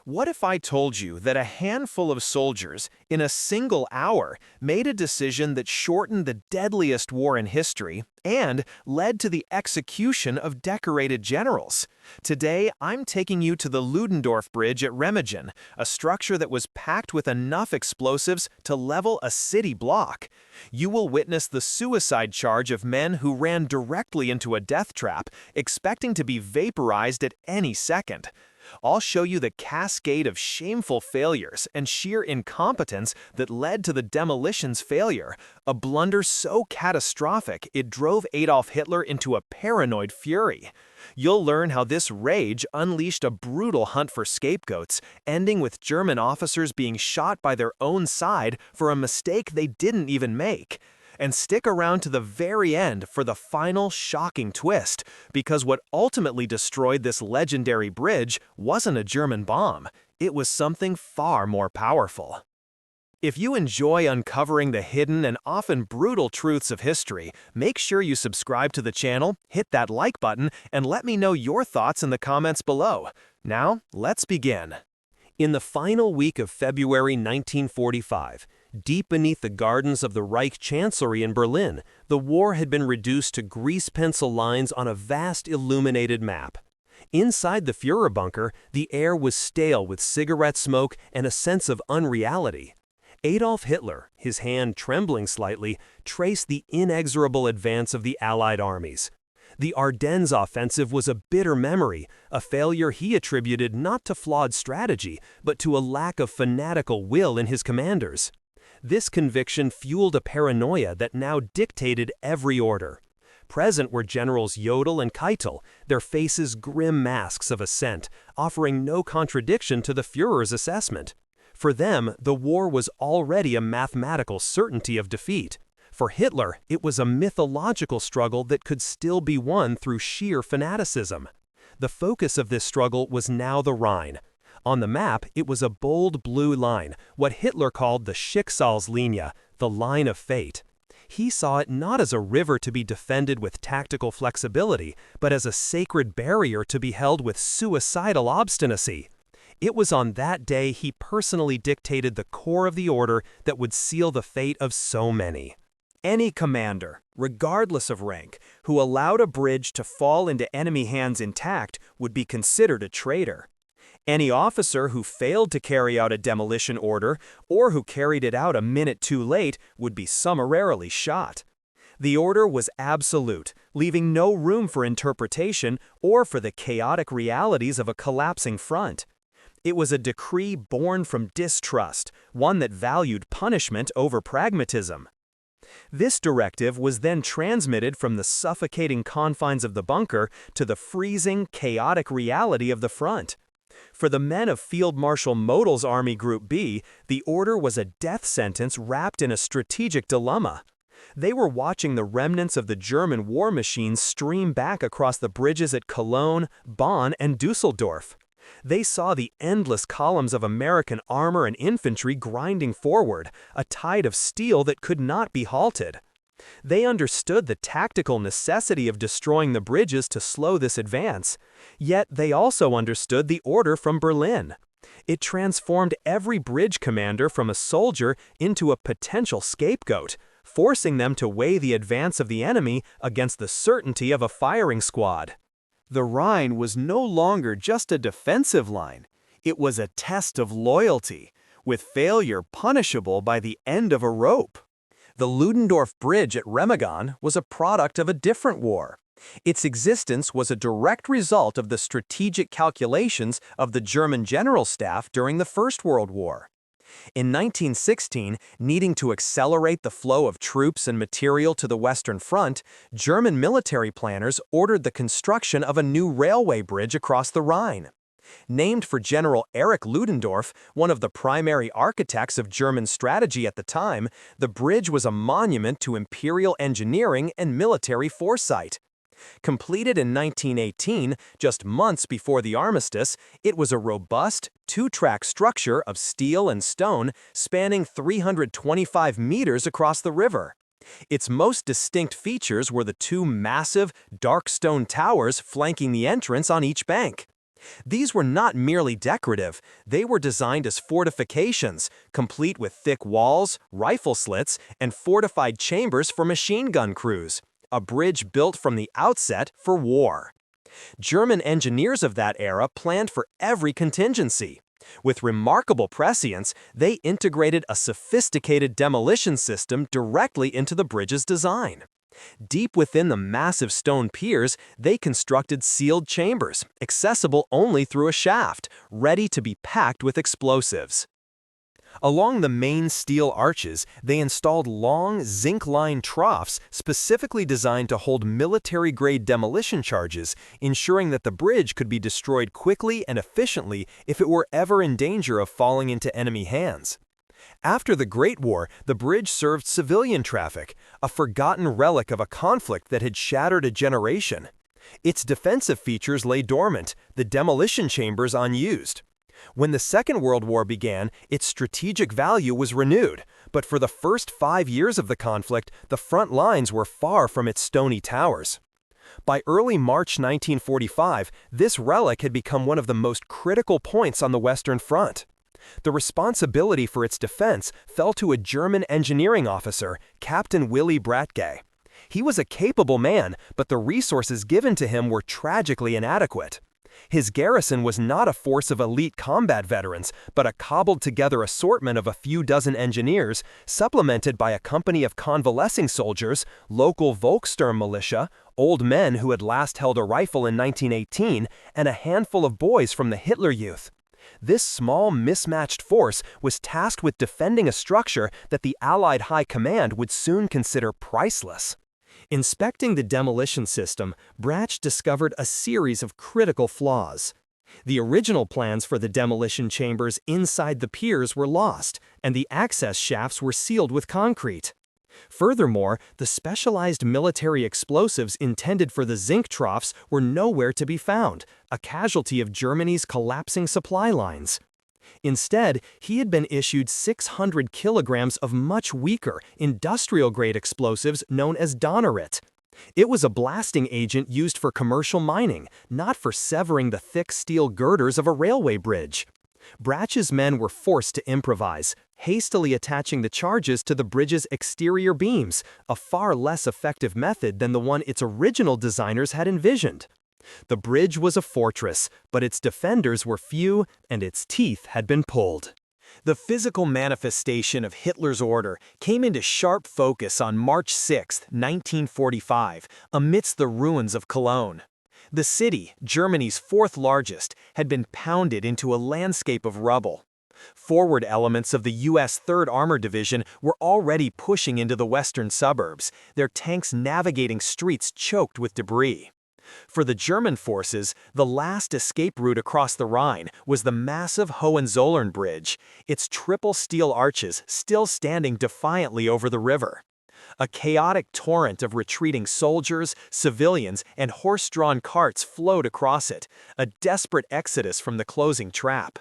What if I told you that a handful of soldiers, in a single hour, made a decision that shortened the deadliest war in history and led to the execution of decorated generals? Today, I'm taking you to the Ludendorff Bridge at Remagen, a structure that was packed with enough explosives to level a city block. You will witness the suicide charge of men who ran directly into a death trap, expecting to be vaporized at any second. I'll show you the cascade of shameful failures and sheer incompetence that led to the demolition's failure, a blunder so catastrophic it drove Adolf Hitler into a paranoid fury. You'll learn how this rage unleashed a brutal hunt for scapegoats, ending with German officers being shot by their own side for a mistake they didn't even make. And stick around to the very end for the final shocking twist, because what ultimately destroyed this legendary bridge wasn't a German bomb. It was something far more powerful. If you enjoy uncovering the hidden and often brutal truths of history, make sure you subscribe to the channel, hit that like button, and let me know your thoughts in the comments below. Now, let's begin. In the final week of February 1945, deep beneath the gardens of the Reich Chancellery in Berlin, the war had been reduced to grease pencil lines on a vast illuminated map. Inside the Führer bunker, the air was stale with cigarette smoke and a sense of unreality. Adolf Hitler, his hand trembling slightly, traced the inexorable advance of the Allied armies. The Ardennes offensive was a bitter memory, a failure he attributed not to flawed strategy, but to a lack of fanatical will in his commanders. This conviction fueled a paranoia that now dictated every order. Present were Generals Jodl and Keitel, their faces grim masks of assent, offering no contradiction to the Führer's assessment. For them, the war was already a mathematical certainty of defeat. For Hitler, it was a mythological struggle that could still be won through sheer fanaticism. The focus of this struggle was now the Rhine. On the map, it was a bold blue line, what Hitler called the Schicksalslinie, the line of fate. He saw it not as a river to be defended with tactical flexibility, but as a sacred barrier to be held with suicidal obstinacy. It was on that day he personally dictated the core of the order that would seal the fate of so many. Any commander, regardless of rank, who allowed a bridge to fall into enemy hands intact would be considered a traitor. Any officer who failed to carry out a demolition order or who carried it out a minute too late would be summarily shot. The order was absolute, leaving no room for interpretation or for the chaotic realities of a collapsing front. It was a decree born from distrust, one that valued punishment over pragmatism. This directive was then transmitted from the suffocating confines of the bunker to the freezing, chaotic reality of the front. For the men of Field Marshal Model's Army Group B, the order was a death sentence wrapped in a strategic dilemma. They were watching the remnants of the German war machine stream back across the bridges at Cologne, Bonn, and Dusseldorf. They saw the endless columns of American armor and infantry grinding forward, a tide of steel that could not be halted. They understood the tactical necessity of destroying the bridges to slow this advance, yet they also understood the order from Berlin. It transformed every bridge commander from a soldier into a potential scapegoat, forcing them to weigh the advance of the enemy against the certainty of a firing squad. The Rhine was no longer just a defensive line. It was a test of loyalty, with failure punishable by the end of a rope. The Ludendorff Bridge at Remagen was a product of a different war. Its existence was a direct result of the strategic calculations of the German General Staff during the First World War. In 1916, needing to accelerate the flow of troops and material to the Western Front, German military planners ordered the construction of a new railway bridge across the Rhine. Named for General Erich Ludendorff, one of the primary architects of German strategy at the time, the bridge was a monument to imperial engineering and military foresight. Completed in 1918, just months before the armistice, it was a robust, two-track structure of steel and stone spanning 325 meters across the river. Its most distinct features were the two massive, dark stone towers flanking the entrance on each bank. These were not merely decorative, they were designed as fortifications, complete with thick walls, rifle slits, and fortified chambers for machine gun crews, a bridge built from the outset for war. German engineers of that era planned for every contingency. With remarkable prescience, they integrated a sophisticated demolition system directly into the bridge's design. Deep within the massive stone piers, they constructed sealed chambers, accessible only through a shaft, ready to be packed with explosives. Along the main steel arches, they installed long, zinc-lined troughs specifically designed to hold military-grade demolition charges, ensuring that the bridge could be destroyed quickly and efficiently if it were ever in danger of falling into enemy hands. After the Great War, the bridge served civilian traffic, a forgotten relic of a conflict that had shattered a generation. Its defensive features lay dormant, the demolition chambers unused. When the Second World War began, its strategic value was renewed, but for the first 5 years of the conflict, the front lines were far from its stony towers. By early March 1945, this relic had become one of the most critical points on the Western Front. The responsibility for its defense fell to a German engineering officer, Captain Willy Bratge. He was a capable man, but the resources given to him were tragically inadequate. His garrison was not a force of elite combat veterans, but a cobbled-together assortment of a few dozen engineers, supplemented by a company of convalescing soldiers, local Volkssturm militia, old men who had last held a rifle in 1918, and a handful of boys from the Hitler Youth. This small, mismatched force was tasked with defending a structure that the Allied High Command would soon consider priceless. Inspecting the demolition system, Bratge discovered a series of critical flaws. The original plans for the demolition chambers inside the piers were lost, and the access shafts were sealed with concrete. Furthermore, the specialized military explosives intended for the zinc troughs were nowhere to be found, a casualty of Germany's collapsing supply lines. Instead, he had been issued 600 kilograms of much weaker, industrial-grade explosives known as Donnerit. It was a blasting agent used for commercial mining, not for severing the thick steel girders of a railway bridge. Bratge's men were forced to improvise, hastily attaching the charges to the bridge's exterior beams, a far less effective method than the one its original designers had envisioned. The bridge was a fortress, but its defenders were few and its teeth had been pulled. The physical manifestation of Hitler's order came into sharp focus on March 6, 1945, amidst the ruins of Cologne. The city, Germany's fourth largest, had been pounded into a landscape of rubble. Forward elements of the U.S. 3rd Armored Division were already pushing into the western suburbs, their tanks navigating streets choked with debris. For the German forces, the last escape route across the Rhine was the massive Hohenzollern Bridge, its triple steel arches still standing defiantly over the river. A chaotic torrent of retreating soldiers, civilians, and horse-drawn carts flowed across it, a desperate exodus from the closing trap.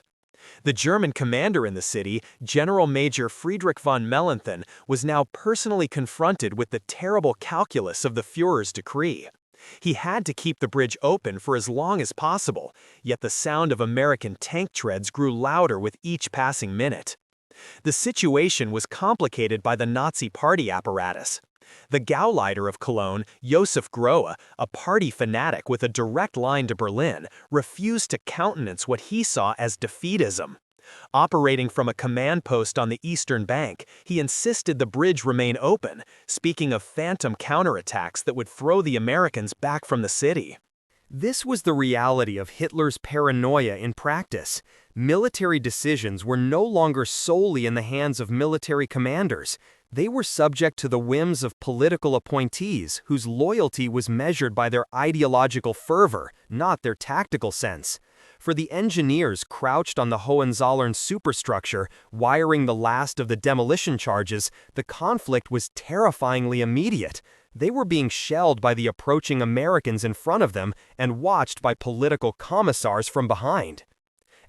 The German commander in the city, General Major Friedrich von Mellenthin, was now personally confronted with the terrible calculus of the Führer's decree. He had to keep the bridge open for as long as possible, yet the sound of American tank treads grew louder with each passing minute. The situation was complicated by the Nazi party apparatus. The Gauleiter of Cologne, Josef Grohe, a party fanatic with a direct line to Berlin, refused to countenance what he saw as defeatism. Operating from a command post on the eastern bank, he insisted the bridge remain open, speaking of phantom counterattacks that would throw the Americans back from the city. This was the reality of Hitler's paranoia in practice. Military decisions were no longer solely in the hands of military commanders. They were subject to the whims of political appointees whose loyalty was measured by their ideological fervor, not their tactical sense. For the engineers crouched on the Hohenzollern superstructure, wiring the last of the demolition charges, the conflict was terrifyingly immediate. They were being shelled by the approaching Americans in front of them and watched by political commissars from behind.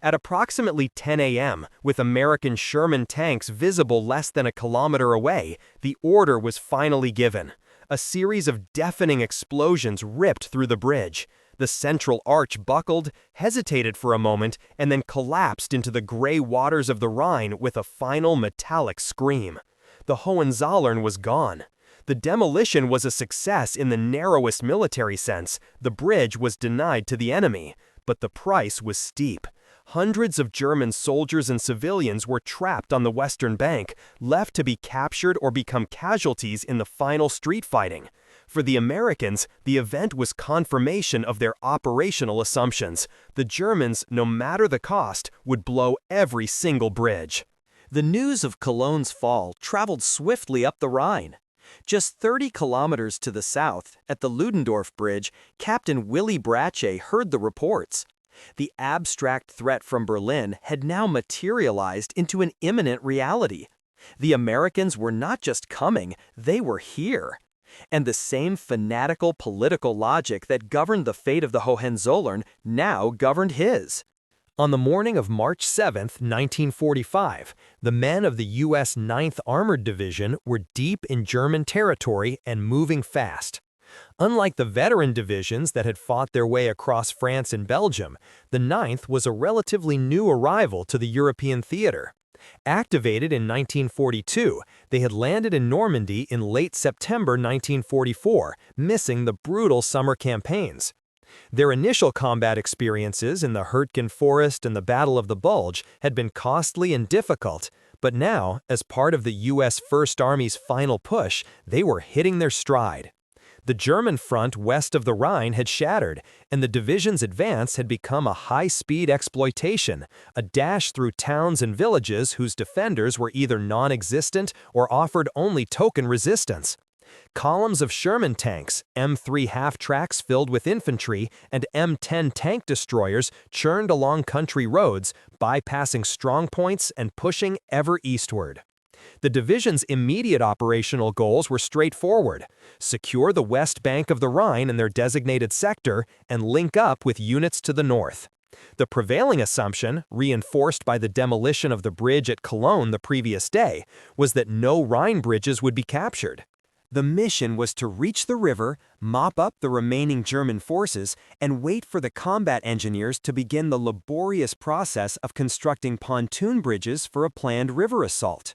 At approximately 10 a.m., with American Sherman tanks visible less than a kilometer away, the order was finally given. A series of deafening explosions ripped through the bridge. The central arch buckled, hesitated for a moment, and then collapsed into the gray waters of the Rhine with a final metallic scream. The Hohenzollern was gone. The demolition was a success in the narrowest military sense. The bridge was denied to the enemy, but the price was steep. Hundreds of German soldiers and civilians were trapped on the western bank, left to be captured or become casualties in the final street fighting. For the Americans, the event was confirmation of their operational assumptions. The Germans, no matter the cost, would blow every single bridge. The news of Cologne's fall traveled swiftly up the Rhine. Just 30 kilometers to the south, at the Ludendorff Bridge, Captain Willy Brache heard the reports. The abstract threat from Berlin had now materialized into an imminent reality. The Americans were not just coming, they were here. And the same fanatical political logic that governed the fate of the Hohenzollern now governed his. On the morning of March 7, 1945, the men of the U.S. 9th Armored Division were deep in German territory and moving fast. Unlike the veteran divisions that had fought their way across France and Belgium, the 9th was a relatively new arrival to the European theater. Activated in 1942, they had landed in Normandy in late September 1944, missing the brutal summer campaigns. Their initial combat experiences in the Hürtgen Forest and the Battle of the Bulge had been costly and difficult, but now, as part of the U.S. First Army's final push, they were hitting their stride. The German front west of the Rhine had shattered, and the division's advance had become a high-speed exploitation, a dash through towns and villages whose defenders were either non-existent or offered only token resistance. Columns of Sherman tanks, M3 half-tracks filled with infantry, and M10 tank destroyers churned along country roads, bypassing strongpoints and pushing ever eastward. The division's immediate operational goals were straightforward: secure the west bank of the Rhine in their designated sector and link up with units to the north. The prevailing assumption, reinforced by the demolition of the bridge at Cologne the previous day, was that no Rhine bridges would be captured. The mission was to reach the river, mop up the remaining German forces, and wait for the combat engineers to begin the laborious process of constructing pontoon bridges for a planned river assault.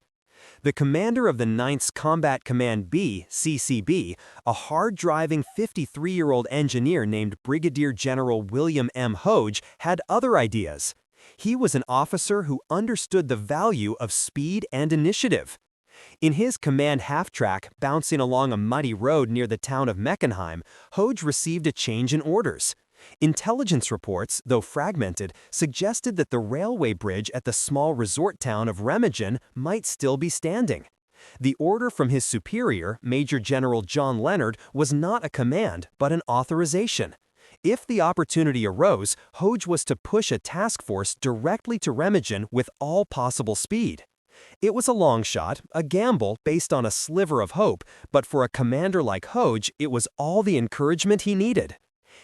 The commander of the 9th's Combat Command B, CCB, a hard-driving 53-year-old engineer named Brigadier General William M. Hoge, had other ideas. He was an officer who understood the value of speed and initiative. In his command half-track, bouncing along a muddy road near the town of Meckenheim, Hoge received a change in orders. Intelligence reports, though fragmented, suggested that the railway bridge at the small resort town of Remagen might still be standing. The order from his superior, Major General John Leonard, was not a command, but an authorization. If the opportunity arose, Hoge was to push a task force directly to Remagen with all possible speed. It was a long shot, a gamble based on a sliver of hope, but for a commander like Hoge, it was all the encouragement he needed.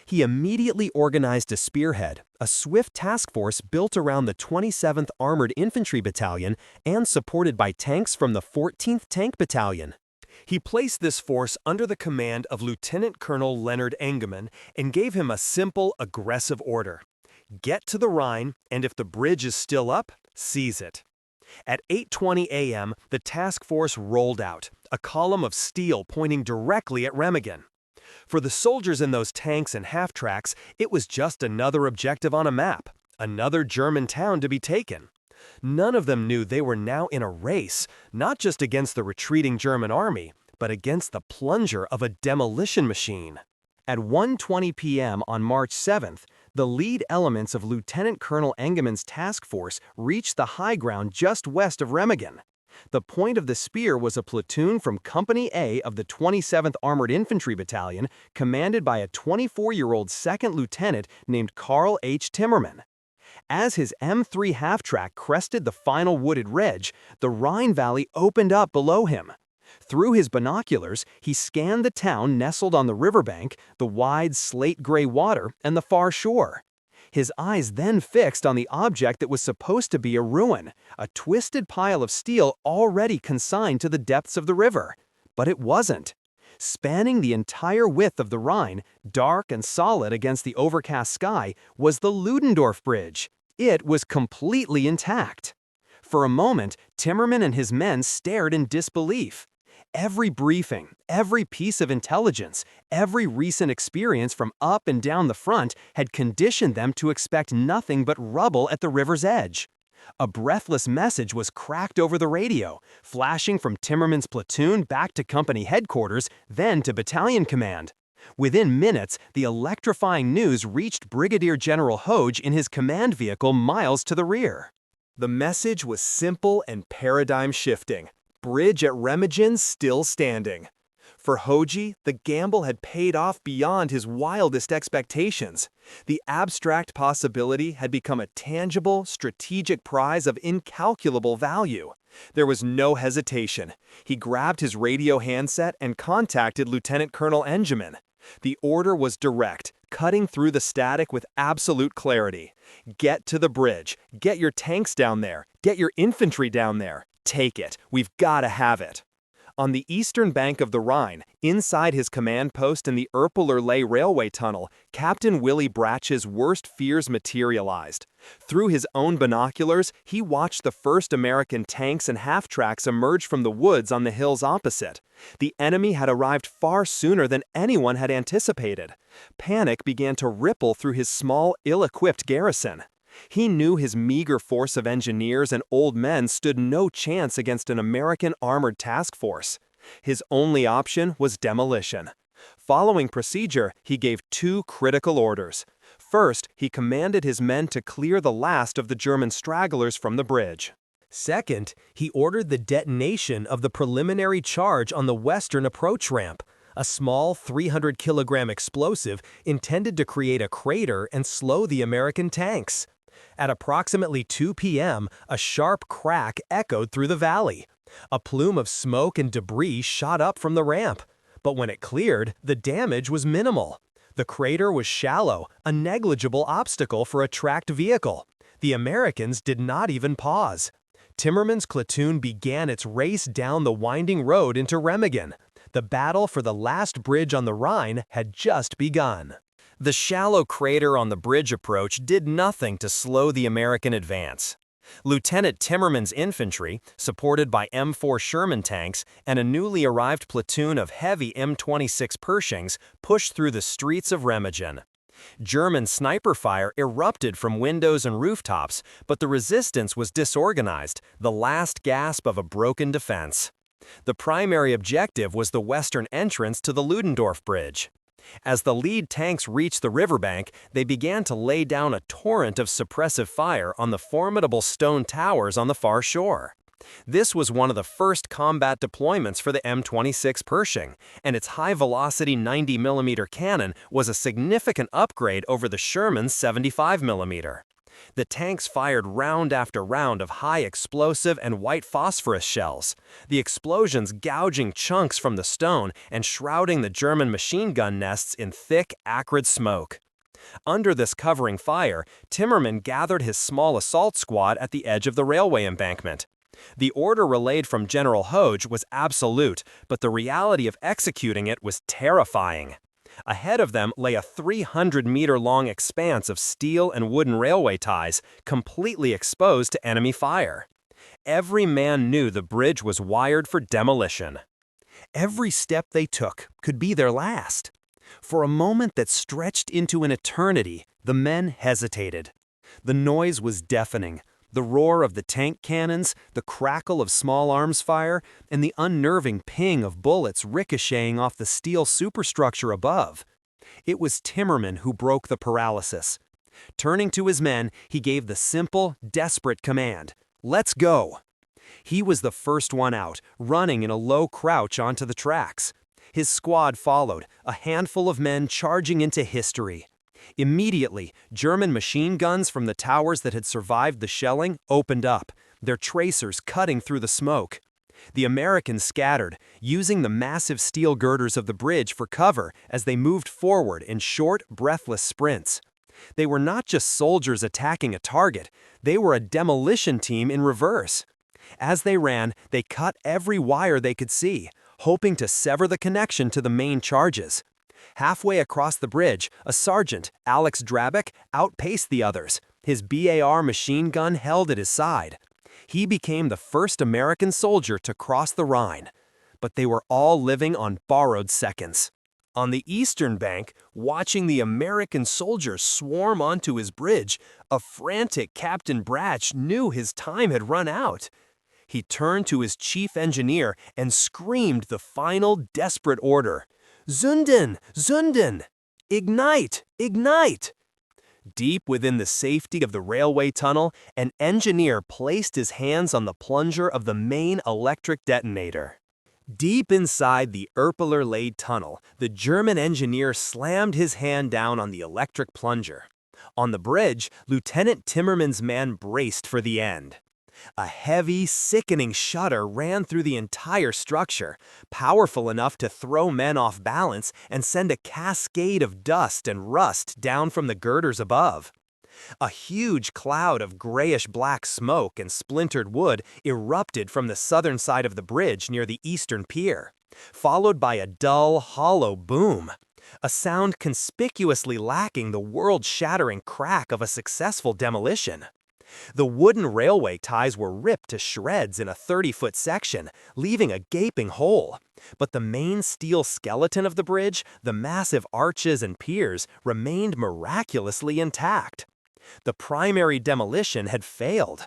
He immediately organized a spearhead, a swift task force built around the 27th Armored Infantry Battalion and supported by tanks from the 14th Tank Battalion. He placed this force under the command of Lieutenant Colonel Leonard Engemann and gave him a simple, aggressive order: get to the Rhine, and if the bridge is still up, seize it. At 8:20 a.m., the task force rolled out, a column of steel pointing directly at Remagen. For the soldiers in those tanks and half-tracks, it was just another objective on a map, another German town to be taken. None of them knew they were now in a race, not just against the retreating German army, but against the plunger of a demolition machine. At 1:20 p.m. on March 7th, the lead elements of Lieutenant Colonel Engemann's task force reached the high ground just west of Remagen. The point of the spear was a platoon from Company A of the 27th Armored Infantry Battalion, commanded by a 24-year-old second lieutenant named Karl H. Timmerman. As his M3 half-track crested the final wooded ridge, the Rhine Valley opened up below him. Through his binoculars, he scanned the town nestled on the riverbank, the wide slate-gray water, and the far shore. His eyes then fixed on the object that was supposed to be a ruin, a twisted pile of steel already consigned to the depths of the river. But it wasn't. Spanning the entire width of the Rhine, dark and solid against the overcast sky, was the Ludendorff Bridge. It was completely intact. For a moment, Timmerman and his men stared in disbelief. Every briefing, every piece of intelligence, every recent experience from up and down the front had conditioned them to expect nothing but rubble at the river's edge. A breathless message was cracked over the radio, flashing from Timmerman's platoon back to company headquarters, then to battalion command. Within minutes, the electrifying news reached Brigadier General Hoge in his command vehicle miles to the rear. The message was simple and paradigm-shifting. Bridge at Remagen still standing. For Hoge, the gamble had paid off beyond his wildest expectations. The abstract possibility had become a tangible, strategic prize of incalculable value. There was no hesitation. He grabbed his radio handset and contacted Lieutenant Colonel Engemann. The order was direct, cutting through the static with absolute clarity. Get to the bridge. Get your tanks down there. Get your infantry down there. Take it. We've got to have it. On the eastern bank of the Rhine, inside his command post in the Erpeler railway tunnel, Captain Willy Bratsch's worst fears materialized. Through his own binoculars, he watched the first American tanks and half-tracks emerge from the woods on the hills opposite. The enemy had arrived far sooner than anyone had anticipated. Panic began to ripple through his small, ill-equipped garrison. He knew his meager force of engineers and old men stood no chance against an American armored task force. His only option was demolition. Following procedure, he gave two critical orders. First, he commanded his men to clear the last of the German stragglers from the bridge. Second, he ordered the detonation of the preliminary charge on the western approach ramp, a small 300-kilogram explosive intended to create a crater and slow the American tanks. At approximately 2 p.m., a sharp crack echoed through the valley. A plume of smoke and debris shot up from the ramp. But when it cleared, the damage was minimal. The crater was shallow, a negligible obstacle for a tracked vehicle. The Americans did not even pause. Timmerman's platoon began its race down the winding road into Remagen. The battle for the last bridge on the Rhine had just begun. The shallow crater on the bridge approach did nothing to slow the American advance. Lieutenant Timmerman's infantry, supported by M4 Sherman tanks and a newly arrived platoon of heavy M26 Pershings, pushed through the streets of Remagen. German sniper fire erupted from windows and rooftops, but the resistance was disorganized, the last gasp of a broken defense. The primary objective was the western entrance to the Ludendorff Bridge. As the lead tanks reached the riverbank, they began to lay down a torrent of suppressive fire on the formidable stone towers on the far shore. This was one of the first combat deployments for the M26 Pershing, and its high-velocity 90mm cannon was a significant upgrade over the Sherman's 75mm. The tanks fired round after round of high-explosive and white phosphorus shells, the explosions gouging chunks from the stone and shrouding the German machine gun nests in thick, acrid smoke. Under this covering fire, Timmerman gathered his small assault squad at the edge of the railway embankment. The order relayed from General Hoge was absolute, but the reality of executing it was terrifying. Ahead of them lay a 300-meter-long expanse of steel and wooden railway ties, completely exposed to enemy fire. Every man knew the bridge was wired for demolition. Every step they took could be their last. For a moment that stretched into an eternity, the men hesitated. The noise was deafening. The roar of the tank cannons, the crackle of small arms fire, and the unnerving ping of bullets ricocheting off the steel superstructure above. It was Timmerman who broke the paralysis. Turning to his men, he gave the simple, desperate command, "Let's go!" He was the first one out, running in a low crouch onto the tracks. His squad followed, a handful of men charging into history. Immediately, German machine guns from the towers that had survived the shelling opened up, their tracers cutting through the smoke. The Americans scattered, using the massive steel girders of the bridge for cover as they moved forward in short, breathless sprints. They were not just soldiers attacking a target, they were a demolition team in reverse. As they ran, they cut every wire they could see, hoping to sever the connection to the main charges. Halfway across the bridge, a sergeant, Alex Drabick, outpaced the others, his BAR machine gun held at his side. He became the first American soldier to cross the Rhine. But they were all living on borrowed seconds. On the eastern bank, watching the American soldiers swarm onto his bridge, a frantic Captain Bratch knew his time had run out. He turned to his chief engineer and screamed the final desperate order. "Zünden! Zünden! Ignite! Ignite!" Deep within the safety of the railway tunnel, an engineer placed his hands on the plunger of the main electric detonator. Deep inside the Erpeler-laid tunnel, the German engineer slammed his hand down on the electric plunger. On the bridge, Lieutenant Timmerman's man braced for the end. A heavy, sickening shudder ran through the entire structure, powerful enough to throw men off balance and send a cascade of dust and rust down from the girders above. A huge cloud of grayish-black smoke and splintered wood erupted from the southern side of the bridge near the eastern pier, followed by a dull, hollow boom, a sound conspicuously lacking the world-shattering crack of a successful demolition. The wooden railway ties were ripped to shreds in a 30-foot section, leaving a gaping hole. But the main steel skeleton of the bridge, the massive arches and piers, remained miraculously intact. The primary demolition had failed.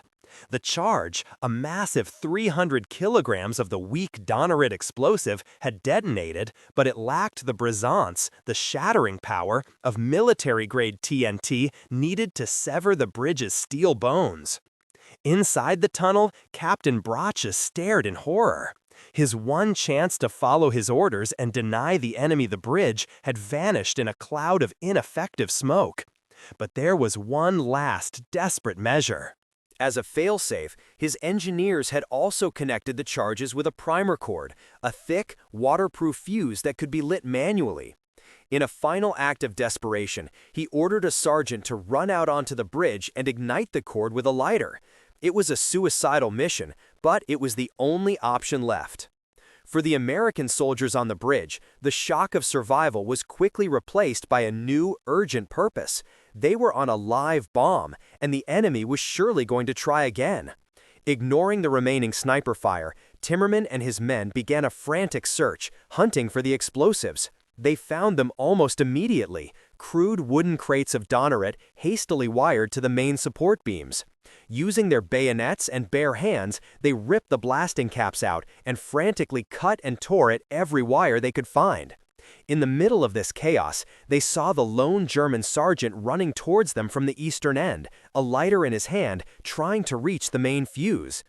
The charge, a massive 300 kilograms of the weak Donnerit explosive, had detonated, but it lacked the brisance, the shattering power, of military-grade TNT needed to sever the bridge's steel bones. Inside the tunnel, Captain Bratch stared in horror. His one chance to follow his orders and deny the enemy the bridge had vanished in a cloud of ineffective smoke. But there was one last desperate measure. As a failsafe, his engineers had also connected the charges with a primer cord, a thick, waterproof fuse that could be lit manually. In a final act of desperation, he ordered a sergeant to run out onto the bridge and ignite the cord with a lighter. It was a suicidal mission, but it was the only option left. For the American soldiers on the bridge, the shock of survival was quickly replaced by a new, urgent purpose. They were on a live bomb, and the enemy was surely going to try again. Ignoring the remaining sniper fire, Timmerman and his men began a frantic search, hunting for the explosives. They found them almost immediately, crude wooden crates of Donnerit hastily wired to the main support beams. Using their bayonets and bare hands, they ripped the blasting caps out and frantically cut and tore at every wire they could find. In the middle of this chaos, they saw the lone German sergeant running towards them from the eastern end, a lighter in his hand, trying to reach the main fuse.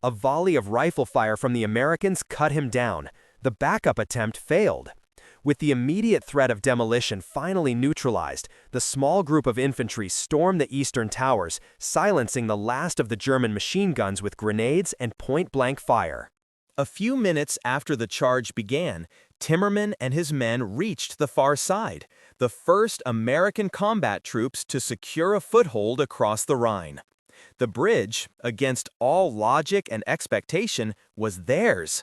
A volley of rifle fire from the Americans cut him down. The backup attempt failed. With the immediate threat of demolition finally neutralized, the small group of infantry stormed the eastern towers, silencing the last of the German machine guns with grenades and point-blank fire. A few minutes after the charge began, Timmerman and his men reached the far side, the first American combat troops to secure a foothold across the Rhine. The bridge, against all logic and expectation, was theirs.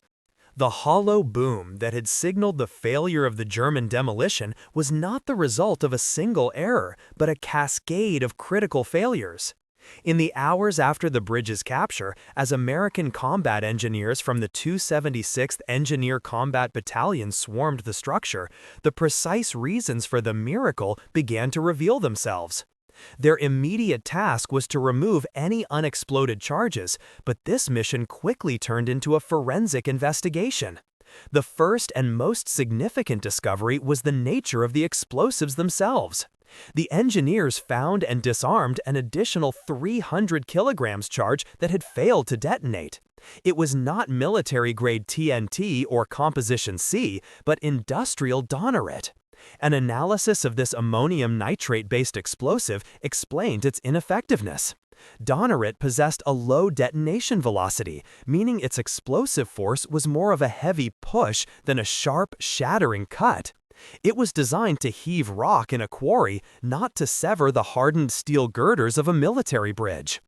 The hollow boom that had signaled the failure of the German demolition was not the result of a single error, but a cascade of critical failures. In the hours after the bridge's capture, as American combat engineers from the 276th Engineer Combat Battalion swarmed the structure, the precise reasons for the miracle began to reveal themselves. Their immediate task was to remove any unexploded charges, but this mission quickly turned into a forensic investigation. The first and most significant discovery was the nature of the explosives themselves. The engineers found and disarmed an additional 300 kilograms charge that had failed to detonate. It was not military-grade TNT or Composition C, but industrial Donnerit. An analysis of this ammonium nitrate-based explosive explained its ineffectiveness. Donnerit possessed a low detonation velocity, meaning its explosive force was more of a heavy push than a sharp, shattering cut. It was designed to heave rock in a quarry, not to sever the hardened steel girders of a military bridge.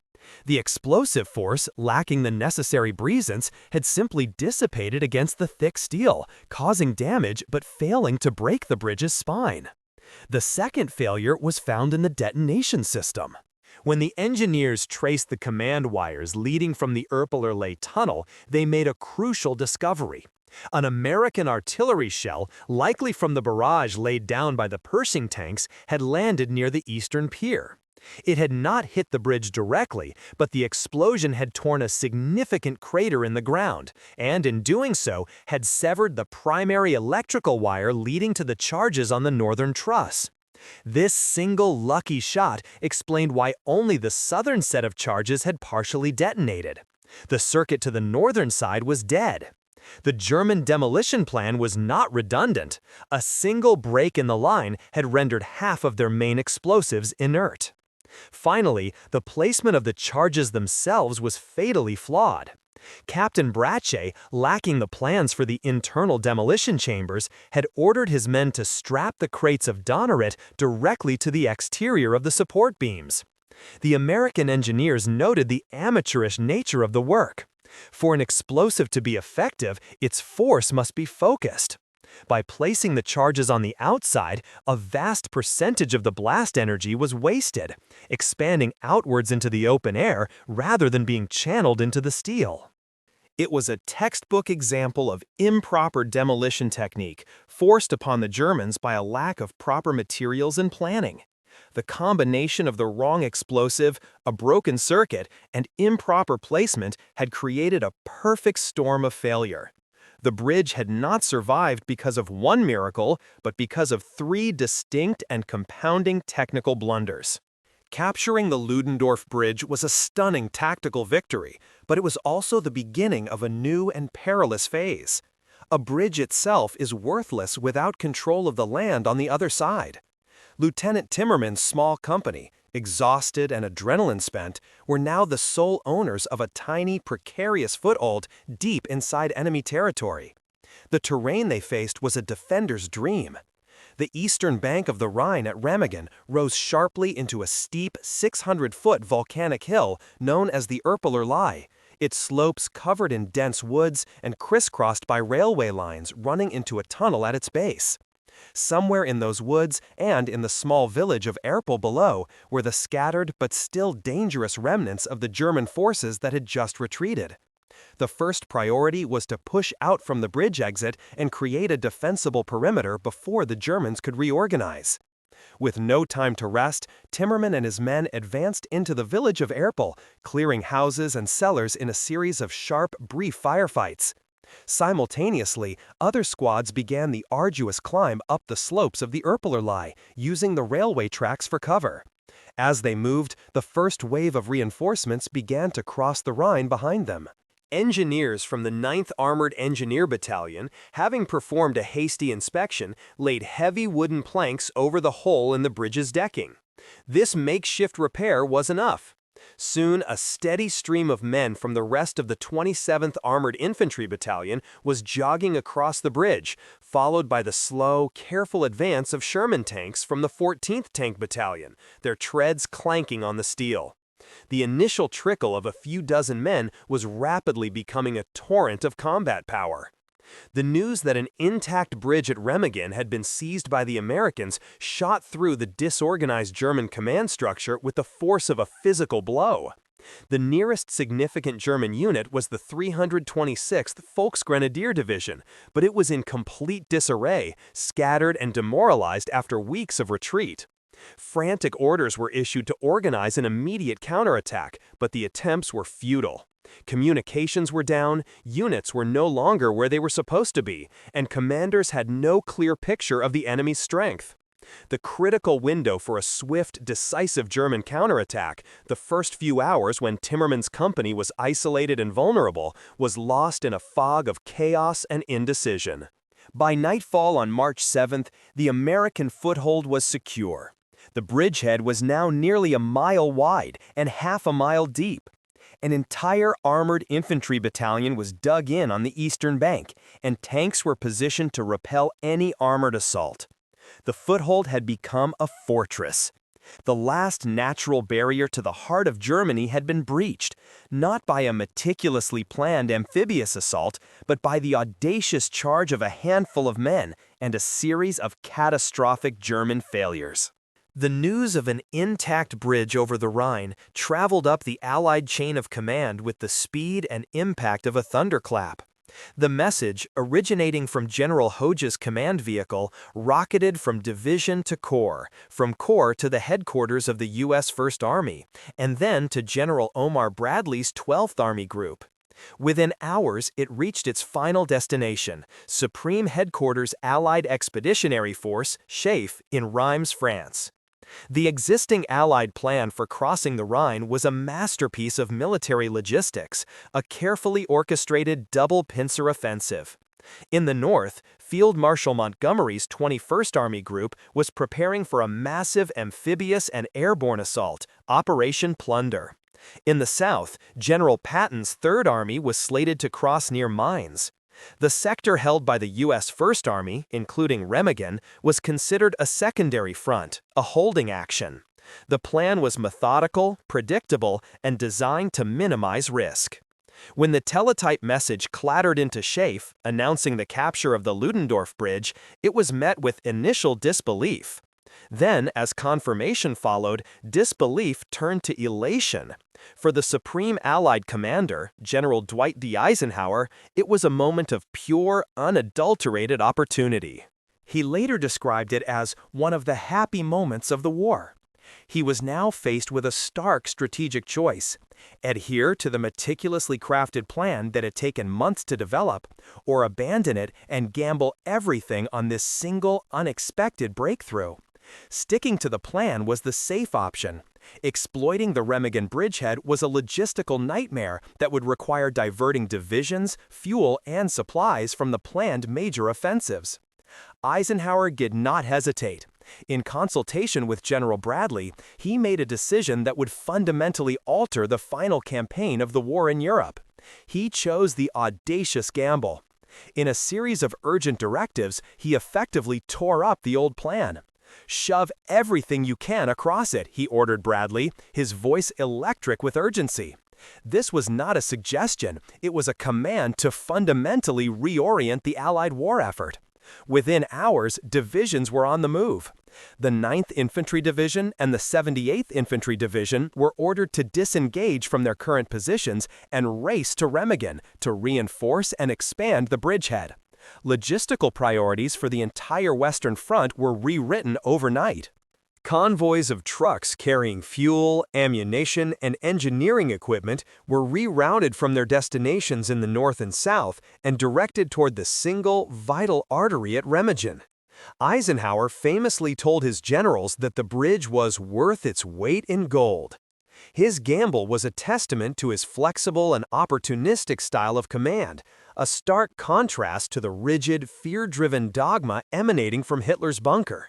The explosive force, lacking the necessary brisance, had simply dissipated against the thick steel, causing damage but failing to break the bridge's spine. The second failure was found in the detonation system. When the engineers traced the command wires leading from the Erpelerlei tunnel, they made a crucial discovery. An American artillery shell, likely from the barrage laid down by the Pershing tanks, had landed near the eastern pier. It had not hit the bridge directly, but the explosion had torn a significant crater in the ground, and in doing so, had severed the primary electrical wire leading to the charges on the northern truss. This single lucky shot explained why only the southern set of charges had partially detonated. The circuit to the northern side was dead. The German demolition plan was not redundant. A single break in the line had rendered half of their main explosives inert. Finally, the placement of the charges themselves was fatally flawed. Captain Brache, lacking the plans for the internal demolition chambers, had ordered his men to strap the crates of Donnerit directly to the exterior of the support beams. The American engineers noted the amateurish nature of the work. For an explosive to be effective, its force must be focused. By placing the charges on the outside, a vast percentage of the blast energy was wasted, expanding outwards into the open air rather than being channeled into the steel. It was a textbook example of improper demolition technique forced upon the Germans by a lack of proper materials and planning. The combination of the wrong explosive, a broken circuit, and improper placement had created a perfect storm of failure. The bridge had not survived because of one miracle, but because of three distinct and compounding technical blunders. Capturing the Ludendorff Bridge was a stunning tactical victory, but it was also the beginning of a new and perilous phase. A bridge itself is worthless without control of the land on the other side. Lieutenant Timmerman's small company, exhausted and adrenaline-spent, were now the sole owners of a tiny, precarious foothold deep inside enemy territory. The terrain they faced was a defender's dream. The eastern bank of the Rhine at Remagen rose sharply into a steep 600-foot volcanic hill known as the Erpelerlei, its slopes covered in dense woods and crisscrossed by railway lines running into a tunnel at its base. Somewhere in those woods and in the small village of Erpel below were the scattered but still dangerous remnants of the German forces that had just retreated. The first priority was to push out from the bridge exit and create a defensible perimeter before the Germans could reorganize. With no time to rest, Timmerman and his men advanced into the village of Erpel, clearing houses and cellars in a series of sharp, brief firefights. Simultaneously, other squads began the arduous climb up the slopes of the Erpelerlei, using the railway tracks for cover. As they moved, the first wave of reinforcements began to cross the Rhine behind them. Engineers from the 9th Armored Engineer Battalion, having performed a hasty inspection, laid heavy wooden planks over the hole in the bridge's decking. This makeshift repair was enough. Soon, a steady stream of men from the rest of the 27th Armored Infantry Battalion was jogging across the bridge, followed by the slow, careful advance of Sherman tanks from the 14th Tank Battalion, their treads clanking on the steel. The initial trickle of a few dozen men was rapidly becoming a torrent of combat power. The news that an intact bridge at Remagen had been seized by the Americans shot through the disorganized German command structure with the force of a physical blow. The nearest significant German unit was the 326th Volksgrenadier Division, but it was in complete disarray, scattered and demoralized after weeks of retreat. Frantic orders were issued to organize an immediate counterattack, but the attempts were futile. Communications were down, units were no longer where they were supposed to be, and commanders had no clear picture of the enemy's strength. The critical window for a swift, decisive German counterattack, the first few hours when Timmerman's company was isolated and vulnerable, was lost in a fog of chaos and indecision. By nightfall on March 7th, the American foothold was secure. The bridgehead was now nearly a mile wide and half a mile deep. An entire armored infantry battalion was dug in on the eastern bank, and tanks were positioned to repel any armored assault. The foothold had become a fortress. The last natural barrier to the heart of Germany had been breached, not by a meticulously planned amphibious assault, but by the audacious charge of a handful of men and a series of catastrophic German failures. The news of an intact bridge over the Rhine traveled up the Allied chain of command with the speed and impact of a thunderclap. The message, originating from General Hoge's command vehicle, rocketed from division to corps, from corps to the headquarters of the U.S. First Army, and then to General Omar Bradley's 12th Army Group. Within hours, it reached its final destination, Supreme Headquarters Allied Expeditionary Force, SHAEF, in Reims, France. The existing Allied plan for crossing the Rhine was a masterpiece of military logistics, a carefully orchestrated double-pincer offensive. In the north, Field Marshal Montgomery's 21st Army Group was preparing for a massive amphibious and airborne assault, Operation Plunder. In the south, General Patton's Third Army was slated to cross near Mainz. The sector held by the U.S. First Army, including Remagen, was considered a secondary front, a holding action. The plan was methodical, predictable, and designed to minimize risk. When the teletype message clattered into SHAEF, announcing the capture of the Ludendorff Bridge, it was met with initial disbelief. Then, as confirmation followed, disbelief turned to elation. For the Supreme Allied Commander, General Dwight D. Eisenhower, it was a moment of pure, unadulterated opportunity. He later described it as one of the happy moments of the war. He was now faced with a stark strategic choice: adhere to the meticulously crafted plan that had taken months to develop, or abandon it and gamble everything on this single, unexpected breakthrough. Sticking to the plan was the safe option. Exploiting the Remagen bridgehead was a logistical nightmare that would require diverting divisions, fuel, and supplies from the planned major offensives. Eisenhower did not hesitate. In consultation with General Bradley, he made a decision that would fundamentally alter the final campaign of the war in Europe. He chose the audacious gamble. In a series of urgent directives, he effectively tore up the old plan. "Shove everything you can across it," he ordered Bradley, his voice electric with urgency. This was not a suggestion, it was a command to fundamentally reorient the Allied war effort. Within hours, divisions were on the move. The 9th Infantry Division and the 78th Infantry Division were ordered to disengage from their current positions and race to Remagen to reinforce and expand the bridgehead. Logistical priorities for the entire Western Front were rewritten overnight. Convoys of trucks carrying fuel, ammunition, and engineering equipment were rerouted from their destinations in the north and south and directed toward the single, vital artery at Remagen. Eisenhower famously told his generals that the bridge was worth its weight in gold. His gamble was a testament to his flexible and opportunistic style of command, a stark contrast to the rigid, fear-driven dogma emanating from Hitler's bunker.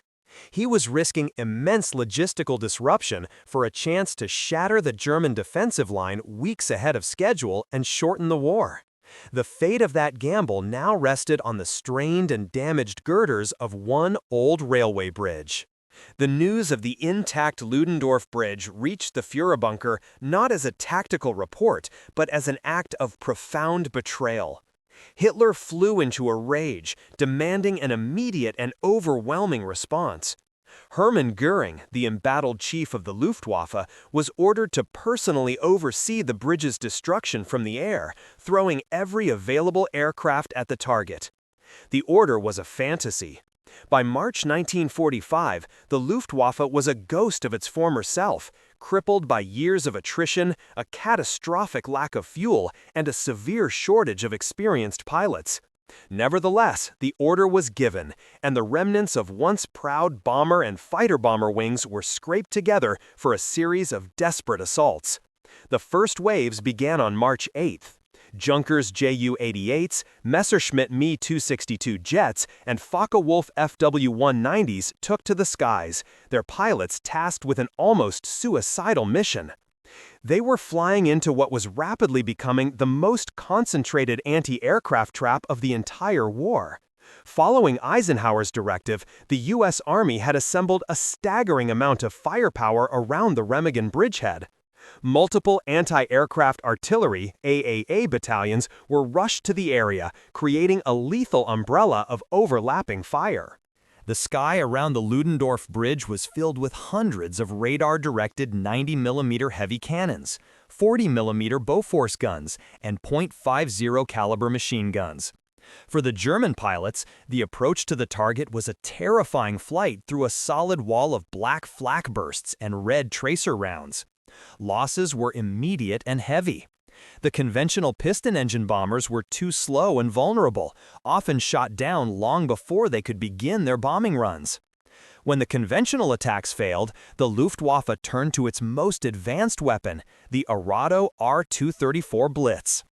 He was risking immense logistical disruption for a chance to shatter the German defensive line weeks ahead of schedule and shorten the war. The fate of that gamble now rested on the strained and damaged girders of one old railway bridge. The news of the intact Ludendorff Bridge reached the Führerbunker not as a tactical report, but as an act of profound betrayal. Hitler flew into a rage, demanding an immediate and overwhelming response. Hermann Göring, the embattled chief of the Luftwaffe, was ordered to personally oversee the bridge's destruction from the air, throwing every available aircraft at the target. The order was a fantasy. By March 1945, the Luftwaffe was a ghost of its former self, crippled by years of attrition, a catastrophic lack of fuel, and a severe shortage of experienced pilots. Nevertheless, the order was given, and the remnants of once proud bomber and fighter bomber wings were scraped together for a series of desperate assaults. The first waves began on March 8th. Junkers Ju-88s, Messerschmitt Me-262 jets, and Focke-Wulf FW-190s took to the skies, their pilots tasked with an almost suicidal mission. They were flying into what was rapidly becoming the most concentrated anti-aircraft trap of the entire war. Following Eisenhower's directive, the U.S. Army had assembled a staggering amount of firepower around the Remagen bridgehead. Multiple anti-aircraft artillery AAA battalions were rushed to the area, creating a lethal umbrella of overlapping fire. The sky around the Ludendorff Bridge was filled with hundreds of radar-directed 90mm heavy cannons, 40mm Bofors guns, and .50 caliber machine guns. For the German pilots, the approach to the target was a terrifying flight through a solid wall of black flak bursts and red tracer rounds. Losses were immediate and heavy. The conventional piston engine bombers were too slow and vulnerable, often shot down long before they could begin their bombing runs. When the conventional attacks failed, the Luftwaffe turned to its most advanced weapon, the Arado R-234 Blitz.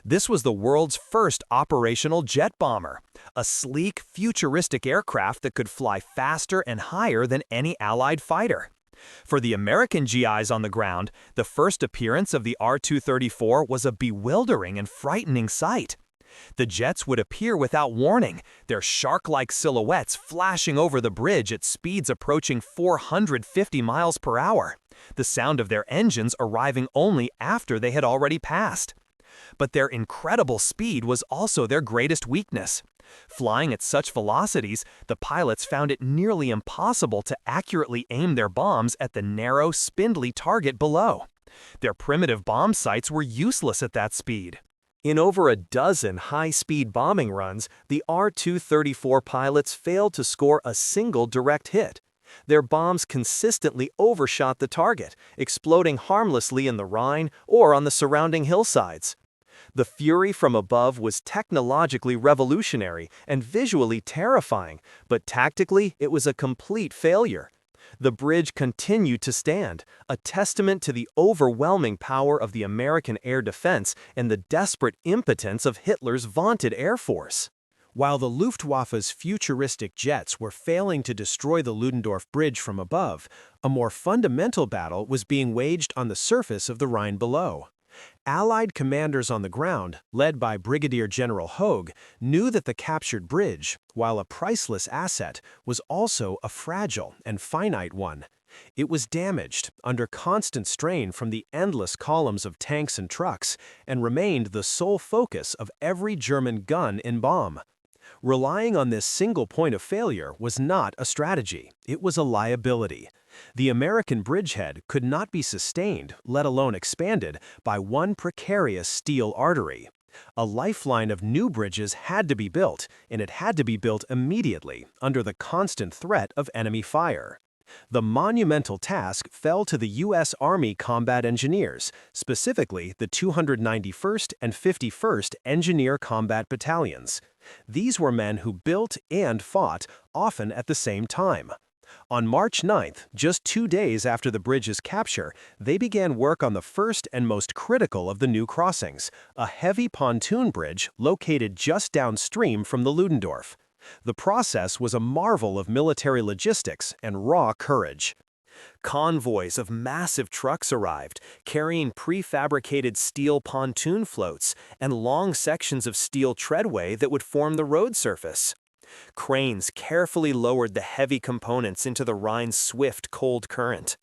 This was the world's first operational jet bomber, a sleek, futuristic aircraft that could fly faster and higher than any Allied fighter. For the American GIs on the ground, the first appearance of the R-234 was a bewildering and frightening sight. The jets would appear without warning, their shark-like silhouettes flashing over the bridge at speeds approaching 450 miles per hour, the sound of their engines arriving only after they had already passed. But their incredible speed was also their greatest weakness. Flying at such velocities, the pilots found it nearly impossible to accurately aim their bombs at the narrow, spindly target below. Their primitive bomb sights were useless at that speed. In over a dozen high-speed bombing runs, the R-234 pilots failed to score a single direct hit. Their bombs consistently overshot the target, exploding harmlessly in the Rhine or on the surrounding hillsides. The fury from above was technologically revolutionary and visually terrifying, but tactically it was a complete failure. The bridge continued to stand, a testament to the overwhelming power of the American air defense and the desperate impotence of Hitler's vaunted air force. While the Luftwaffe's futuristic jets were failing to destroy the Ludendorff Bridge from above, a more fundamental battle was being waged on the surface of the Rhine below. Allied commanders on the ground, led by Brigadier General Hogue, knew that the captured bridge, while a priceless asset, was also a fragile and finite one. It was damaged, under constant strain from the endless columns of tanks and trucks, and remained the sole focus of every German gun and bomb. Relying on this single point of failure was not a strategy, it was a liability. The American bridgehead could not be sustained, let alone expanded, by one precarious steel artery. A lifeline of new bridges had to be built, and it had to be built immediately, under the constant threat of enemy fire. The monumental task fell to the U.S. Army Combat Engineers, specifically the 291st and 51st Engineer Combat Battalions. These were men who built and fought, often at the same time. On March 9th, just 2 days after the bridge's capture, they began work on the first and most critical of the new crossings, a heavy pontoon bridge located just downstream from the Ludendorff. The process was a marvel of military logistics and raw courage. Convoys of massive trucks arrived, carrying prefabricated steel pontoon floats and long sections of steel treadway that would form the road surface. Cranes carefully lowered the heavy components into the Rhine's swift, cold current.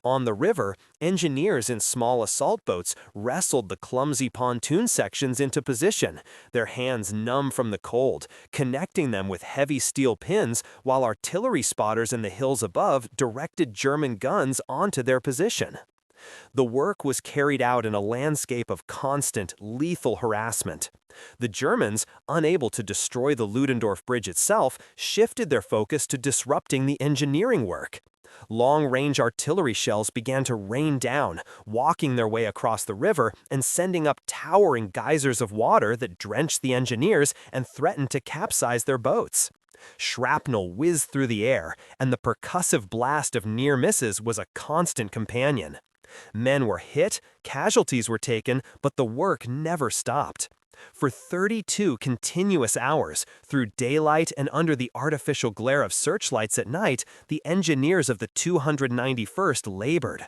On the river, engineers in small assault boats wrestled the clumsy pontoon sections into position, their hands numb from the cold, connecting them with heavy steel pins while artillery spotters in the hills above directed German guns onto their position. The work was carried out in a landscape of constant, lethal harassment. The Germans, unable to destroy the Ludendorff Bridge itself, shifted their focus to disrupting the engineering work. Long-range artillery shells began to rain down, walking their way across the river and sending up towering geysers of water that drenched the engineers and threatened to capsize their boats. Shrapnel whizzed through the air, and the percussive blast of near misses was a constant companion. Men were hit, casualties were taken, but the work never stopped. For 32 continuous hours, through daylight and under the artificial glare of searchlights at night, the engineers of the 291st labored.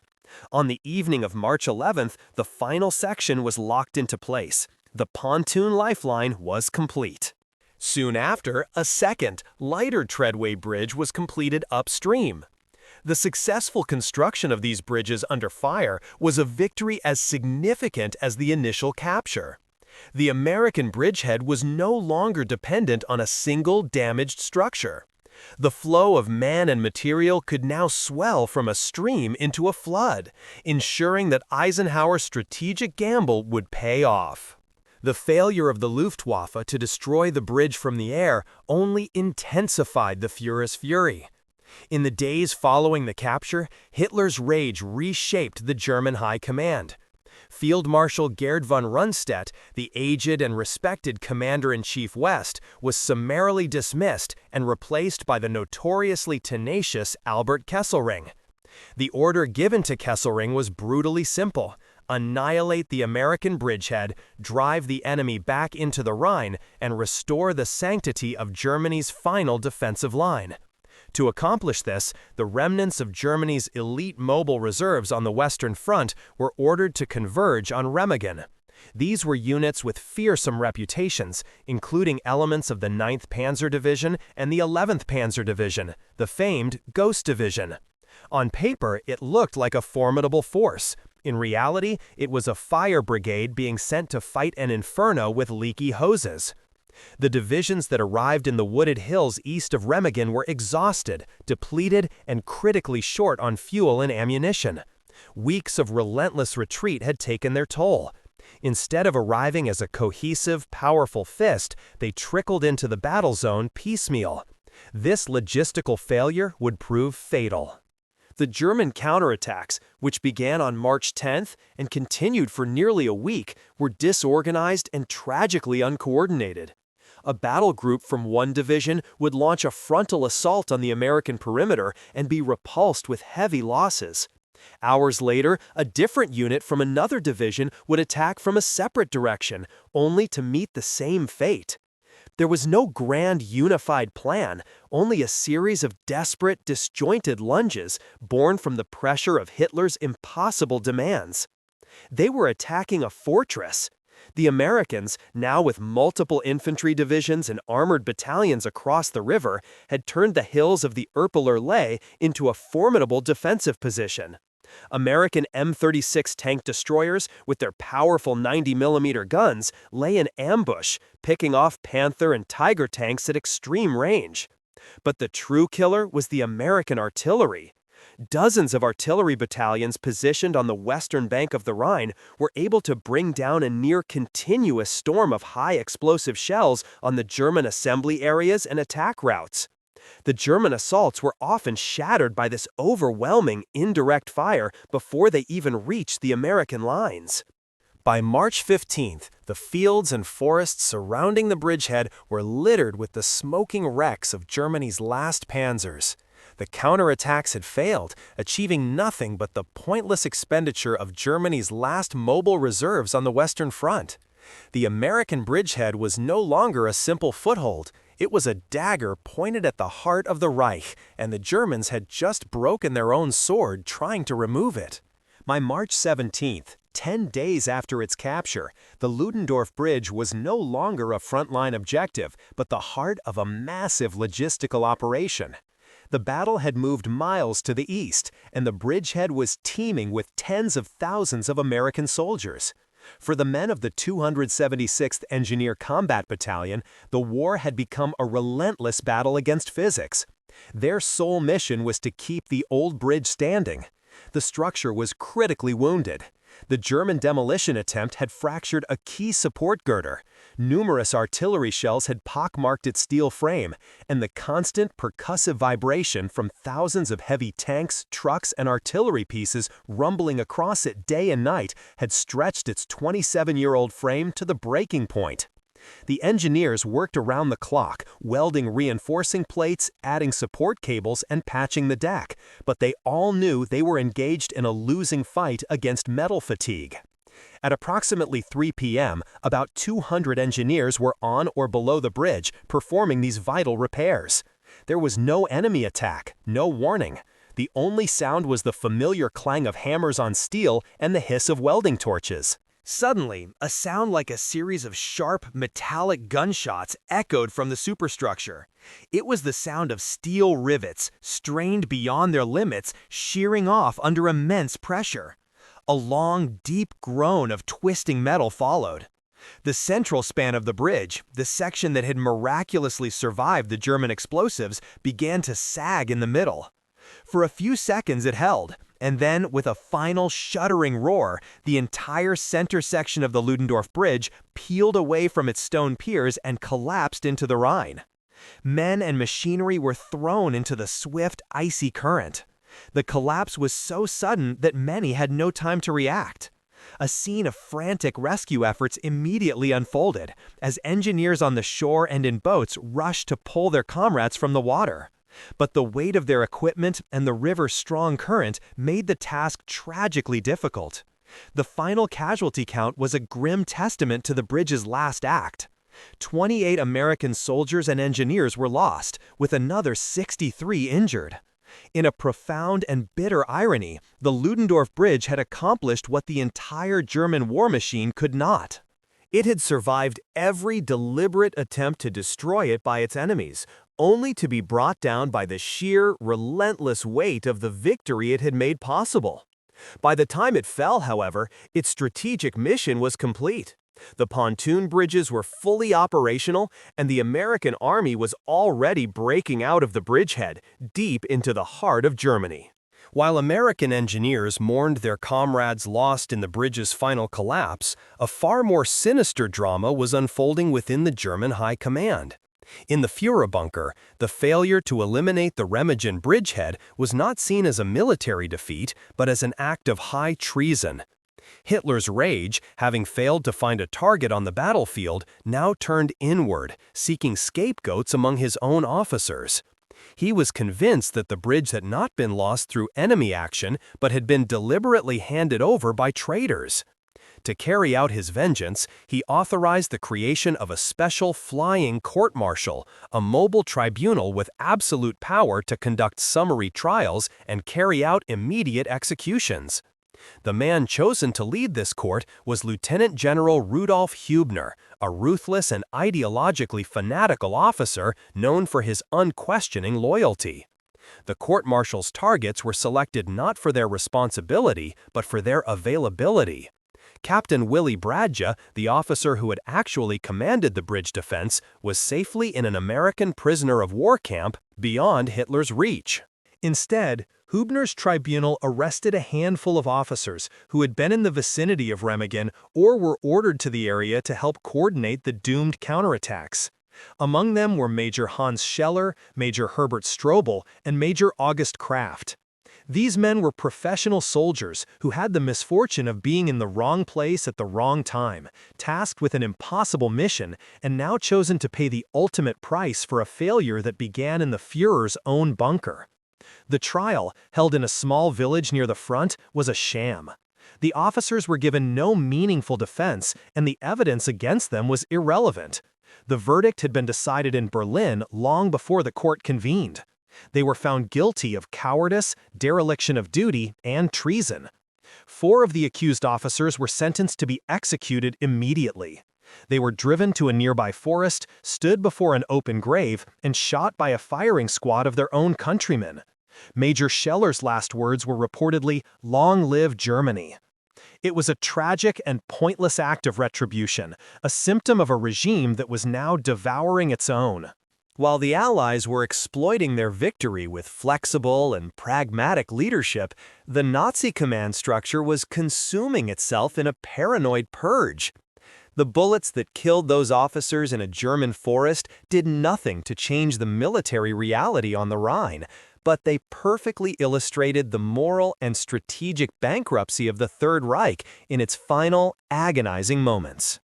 On the evening of March 11th, the final section was locked into place. The pontoon lifeline was complete. Soon after, a second, lighter treadway bridge was completed upstream. The successful construction of these bridges under fire was a victory as significant as the initial capture. The American bridgehead was no longer dependent on a single damaged structure. The flow of man and material could now swell from a stream into a flood, ensuring that Eisenhower's strategic gamble would pay off. The failure of the Luftwaffe to destroy the bridge from the air only intensified the Führer's fury. In the days following the capture, Hitler's rage reshaped the German high command. Field Marshal Gerd von Rundstedt, the aged and respected Commander-in-Chief West, was summarily dismissed and replaced by the notoriously tenacious Albert Kesselring. The order given to Kesselring was brutally simple: annihilate the American bridgehead, drive the enemy back into the Rhine, and restore the sanctity of Germany's final defensive line. To accomplish this, the remnants of Germany's elite mobile reserves on the Western Front were ordered to converge on Remagen. These were units with fearsome reputations, including elements of the 9th Panzer Division and the 11th Panzer Division, the famed Ghost Division. On paper, it looked like a formidable force. In reality, it was a fire brigade being sent to fight an inferno with leaky hoses. The divisions that arrived in the wooded hills east of Remagen were exhausted, depleted, and critically short on fuel and ammunition. Weeks of relentless retreat had taken their toll. Instead of arriving as a cohesive, powerful fist, they trickled into the battle zone piecemeal. This logistical failure would prove fatal. The German counterattacks, which began on March 10th and continued for nearly a week, were disorganized and tragically uncoordinated. A battle group from one division would launch a frontal assault on the American perimeter and be repulsed with heavy losses. Hours later, a different unit from another division would attack from a separate direction, only to meet the same fate. There was no grand unified plan, only a series of desperate, disjointed lunges born from the pressure of Hitler's impossible demands. They were attacking a fortress. The Americans, now with multiple infantry divisions and armored battalions across the river, had turned the hills of the Erpeler Lay into a formidable defensive position. American M-36 tank destroyers, with their powerful 90mm guns, lay in ambush, picking off Panther and Tiger tanks at extreme range. But the true killer was the American artillery. Dozens of artillery battalions positioned on the western bank of the Rhine were able to bring down a near-continuous storm of high-explosive shells on the German assembly areas and attack routes. The German assaults were often shattered by this overwhelming indirect fire before they even reached the American lines. By March 15th, the fields and forests surrounding the bridgehead were littered with the smoking wrecks of Germany's last panzers. The counterattacks had failed, achieving nothing but the pointless expenditure of Germany's last mobile reserves on the Western Front. The American bridgehead was no longer a simple foothold. It was a dagger pointed at the heart of the Reich, and the Germans had just broken their own sword trying to remove it. By March 17th, 10 days after its capture, the Ludendorff Bridge was no longer a frontline objective, but the heart of a massive logistical operation. The battle had moved miles to the east, and the bridgehead was teeming with tens of thousands of American soldiers. For the men of the 276th Engineer Combat Battalion, the war had become a relentless battle against physics. Their sole mission was to keep the old bridge standing. The structure was critically wounded. The German demolition attempt had fractured a key support girder. Numerous artillery shells had pockmarked its steel frame, and the constant percussive vibration from thousands of heavy tanks, trucks, and artillery pieces rumbling across it day and night had stretched its 27-year-old frame to the breaking point. The engineers worked around the clock, welding reinforcing plates, adding support cables, and patching the deck, but they all knew they were engaged in a losing fight against metal fatigue. At approximately 3 p.m., about 200 engineers were on or below the bridge, performing these vital repairs. There was no enemy attack, no warning. The only sound was the familiar clang of hammers on steel and the hiss of welding torches. Suddenly, a sound like a series of sharp, metallic gunshots echoed from the superstructure. It was the sound of steel rivets, strained beyond their limits, shearing off under immense pressure. A long, deep groan of twisting metal followed. The central span of the bridge, the section that had miraculously survived the German explosives, began to sag in the middle. For a few seconds it held, and then, with a final shuddering roar, the entire center section of the Ludendorff Bridge peeled away from its stone piers and collapsed into the Rhine. Men and machinery were thrown into the swift, icy current. The collapse was so sudden that many had no time to react. A scene of frantic rescue efforts immediately unfolded, as engineers on the shore and in boats rushed to pull their comrades from the water. But the weight of their equipment and the river's strong current made the task tragically difficult. The final casualty count was a grim testament to the bridge's last act. 28 American soldiers and engineers were lost, with another 63 injured. In a profound and bitter irony, the Ludendorff Bridge had accomplished what the entire German war machine could not. It had survived every deliberate attempt to destroy it by its enemies, only to be brought down by the sheer, relentless weight of the victory it had made possible. By the time it fell, however, its strategic mission was complete. The pontoon bridges were fully operational, and the American army was already breaking out of the bridgehead, deep into the heart of Germany. While American engineers mourned their comrades lost in the bridge's final collapse, a far more sinister drama was unfolding within the German high command. In the Führerbunker, the failure to eliminate the Remagen bridgehead was not seen as a military defeat, but as an act of high treason. Hitler's rage, having failed to find a target on the battlefield, now turned inward, seeking scapegoats among his own officers. He was convinced that the bridge had not been lost through enemy action, but had been deliberately handed over by traitors. To carry out his vengeance, he authorized the creation of a special flying court-martial, a mobile tribunal with absolute power to conduct summary trials and carry out immediate executions. The man chosen to lead this court was Lieutenant General Rudolf Hübner, a ruthless and ideologically fanatical officer known for his unquestioning loyalty. The court-martial's targets were selected not for their responsibility, but for their availability. Captain Willy Bradja, the officer who had actually commanded the bridge defense, was safely in an American prisoner of war camp beyond Hitler's reach. Instead, Hübner's tribunal arrested a handful of officers who had been in the vicinity of Remagen or were ordered to the area to help coordinate the doomed counterattacks. Among them were Major Hans Scheller, Major Herbert Strobel, and Major August Kraft. These men were professional soldiers who had the misfortune of being in the wrong place at the wrong time, tasked with an impossible mission, and now chosen to pay the ultimate price for a failure that began in the Führer's own bunker. The trial, held in a small village near the front, was a sham. The officers were given no meaningful defense, and the evidence against them was irrelevant. The verdict had been decided in Berlin long before the court convened. They were found guilty of cowardice, dereliction of duty, and treason. 4 of the accused officers were sentenced to be executed immediately. They were driven to a nearby forest, stood before an open grave, and shot by a firing squad of their own countrymen. Major Scheller's last words were reportedly, "Long live Germany." It was a tragic and pointless act of retribution, a symptom of a regime that was now devouring its own. While the Allies were exploiting their victory with flexible and pragmatic leadership, the Nazi command structure was consuming itself in a paranoid purge. The bullets that killed those officers in a German forest did nothing to change the military reality on the Rhine, but they perfectly illustrated the moral and strategic bankruptcy of the Third Reich in its final, agonizing moments.